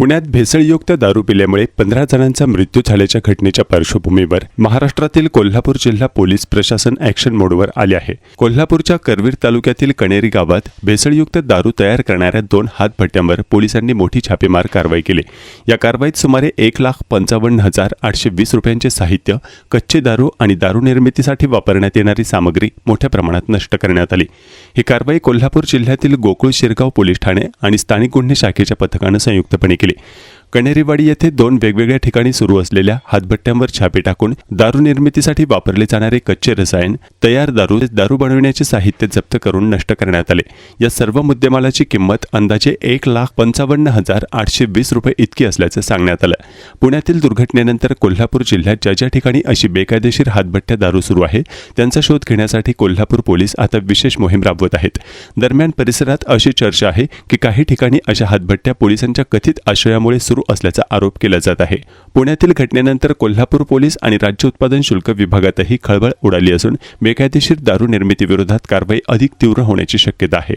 पुण्यात भेसळयुक्त दारू पिल्यामुळे 15 जणांचा मृत्यू झाल्याच्या घटनेच्या पार्श्वभूमीवर महाराष्ट्रातील कोल्हापूर जिल्हा पोलीस प्रशासन ॲक्शन मोडवर आले आहे। कोल्हापूरच्या करवीर तालुक्यातील कणेरी गावात भेसळयुक्त दारू तयार करणाऱ्या 2 हातभट्ट्यांवर पोलिसांनी मोठी छापेमार कारवाई केली। या कारवाईत सुमारे 1,55,820 रुपयांचे साहित्य, कच्चे दारू आणि दारू निर्मितीसाठी वापरण्यात येणारी सामग्री मोठ्या प्रमाणात नष्ट करण्यात आली। ही कारवाई कोल्हापूर जिल्ह्यातील गोकुळ शिरगाव पोलीस ठाणे आणि स्थानिक गुन्हे शाखेच्या पथकाने संयुक्तपणे केली। कणेरीवाडी येथे 2 वेगवेगळ्या ठिकाणी सुरू असलेल्या हातभट्ट्यांवर छापे टाकून दारू निर्मितीसाठी वापरले जाणारे कच्चे रसायन, तयार दारू बनवण्याचे साहित्य जप्त करून नष्ट करण्यात आले। या सर्व मुद्देमालाची किंमत अंदाजे 1,55,820 रुपये इतकी असल्याचे सांगण्यात आलं। पुण्यातील दुर्घटनेनंतर कोल्हापूर जिल्ह्यात ज्या ठिकाणी अशी बेकायदेशीर हातभट्ट्या दारू सुरू आहे त्यांचा शोध घेण्यासाठी कोल्हापूर पोलीस आता विशेष मोहीम राबवत आहेत। दरम्यान परिसरात अशी चर्चा आहे की काही ठिकाणी अशा हातभट्ट्या पोलिसांच्या कथित आश्रयामुळे सुरू असल्याचा आरोप केला जात आहे। पुण्यातील घटनेनंतर कोल्हापूर पोलीस आणि राज्य उत्पादन शुल्क विभागातही खळबळ उडाली असून बेकायदेशीर दारू निर्मिती विरोधात कारवाई अधिक तीव्र होण्याची शक्यता आहे।